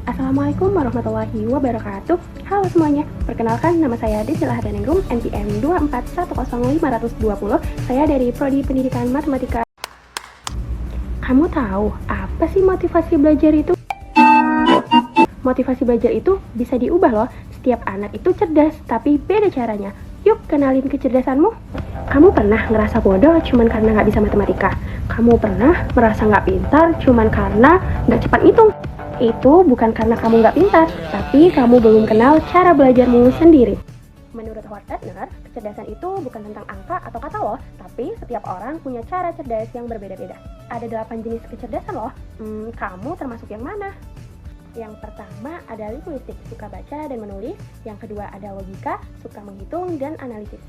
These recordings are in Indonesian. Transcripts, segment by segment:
Assalamualaikum warahmatullahi wabarakatuh. Halo semuanya, perkenalkan nama saya Desila Hadaningrum, NPM 2410520. Saya dari Prodi Pendidikan Matematika. Kamu tahu apa sih motivasi belajar itu? Motivasi belajar itu bisa diubah loh. Setiap anak itu cerdas, tapi beda caranya. Yuk kenalin kecerdasanmu. Kamu pernah ngerasa bodoh cuman karena nggak bisa matematika? Kamu pernah merasa nggak pintar cuman karena nggak cepat ngitung? Itu bukan karena kamu nggak pintar, tapi kamu belum kenal cara belajarmu sendiri. Menurut Howard Gardner, kecerdasan itu bukan tentang angka atau kata loh, tapi setiap orang punya cara cerdas yang berbeda-beda. Ada 8 jenis kecerdasan loh. Kamu termasuk yang mana? Yang pertama ada linguistik, suka baca dan menulis. Yang kedua ada logika, suka menghitung dan analisis.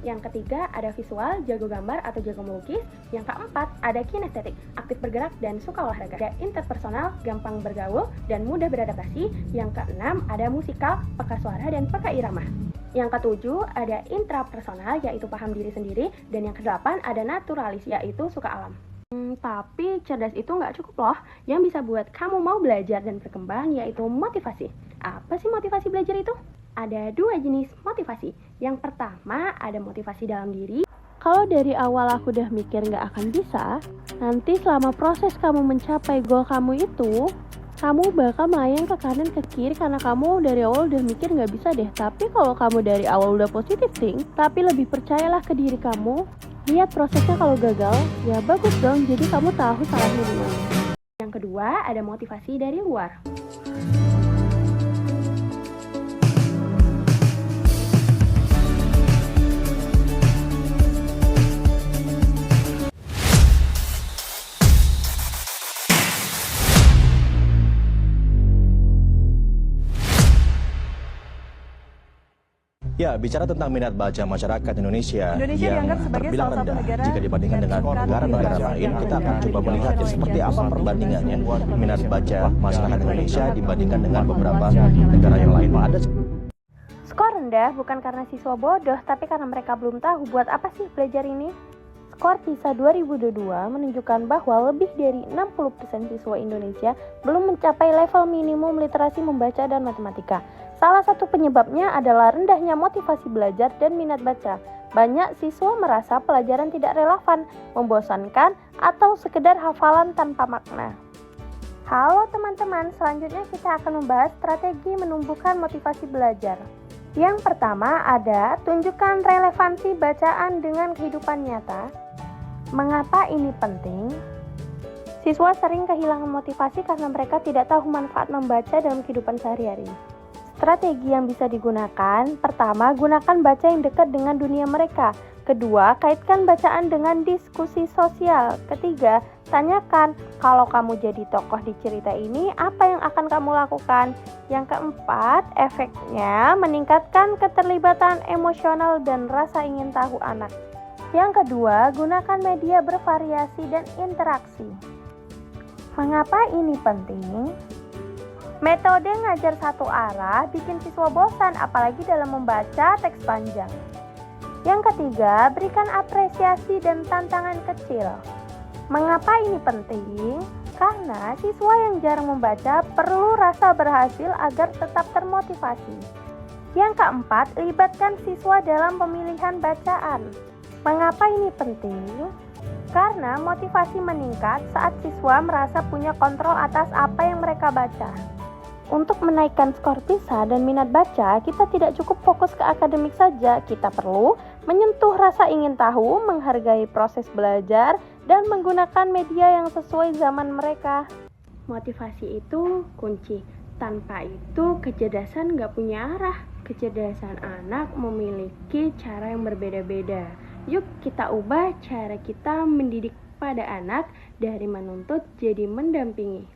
Yang ketiga ada visual, jago gambar atau jago melukis. Yang keempat ada kinestetik, aktif bergerak dan suka olahraga. Ada interpersonal, gampang bergaul dan mudah beradaptasi. Yang keenam ada musikal, peka suara dan peka irama. Yang ketujuh ada intrapersonal, yaitu paham diri sendiri. Dan yang kedelapan ada naturalis, yaitu suka alam. Tapi cerdas itu nggak cukup loh. Yang bisa buat kamu mau belajar dan berkembang yaitu motivasi. Apa sih motivasi belajar itu? Ada 2 jenis motivasi. Yang pertama ada motivasi dalam diri. Kalau dari awal aku udah mikir nggak akan bisa, nanti selama proses kamu mencapai goal kamu itu, kamu bakal melayang ke kanan ke kiri karena kamu dari awal udah mikir nggak bisa deh. Tapi kalau kamu dari awal udah positive think, tapi lebih percayalah ke diri kamu, lihat prosesnya. Kalau gagal, ya bagus dong, jadi kamu tahu salahnya di mana. Yang kedua ada motivasi dari luar. Ya, bicara tentang minat baca masyarakat Indonesia yang terbilang rendah jika dibandingkan dengan negara-negara lain, kita akan coba melihat seperti apa perbandingannya minat baca masyarakat Indonesia dibandingkan dengan beberapa negara yang lain. Skor rendah bukan karena siswa bodoh, tapi karena mereka belum tahu buat apa sih belajar ini. Skor PISA 2022 menunjukkan bahwa lebih dari 60% siswa Indonesia belum mencapai level minimum literasi membaca dan matematika. Salah satu penyebabnya adalah rendahnya motivasi belajar dan minat baca. Banyak siswa merasa pelajaran tidak relevan, membosankan, atau sekedar hafalan tanpa makna. Halo teman-teman, selanjutnya kita akan membahas strategi menumbuhkan motivasi belajar. Yang pertama ada tunjukkan relevansi bacaan dengan kehidupan nyata. Mengapa ini penting? Siswa sering kehilangan motivasi karena mereka tidak tahu manfaat membaca dalam kehidupan sehari-hari. Strategi yang bisa digunakan, pertama, gunakan baca yang dekat dengan dunia mereka. Kedua, kaitkan bacaan dengan diskusi sosial. Ketiga, tanyakan, kalau kamu jadi tokoh di cerita ini, apa yang akan kamu lakukan? Yang keempat, efeknya meningkatkan keterlibatan emosional dan rasa ingin tahu anak. Yang kedua, gunakan media bervariasi dan interaksi. Mengapa ini penting? Metode ngajar satu arah bikin siswa bosan, apalagi dalam membaca teks panjang. Yang ketiga, berikan apresiasi dan tantangan kecil. Mengapa ini penting? Karena siswa yang jarang membaca perlu rasa berhasil agar tetap termotivasi. Yang keempat, libatkan siswa dalam pemilihan bacaan. Mengapa ini penting? Karena motivasi meningkat saat siswa merasa punya kontrol atas apa yang mereka baca. Untuk menaikkan skor PISA dan minat baca, kita tidak cukup fokus ke akademik saja. Kita perlu menyentuh rasa ingin tahu, menghargai proses belajar, dan menggunakan media yang sesuai zaman mereka. Motivasi itu kunci. Tanpa itu, kecerdasan nggak punya arah. Kecerdasan anak memiliki cara yang berbeda-beda. Yuk kita ubah cara kita mendidik pada anak dari menuntut jadi mendampingi.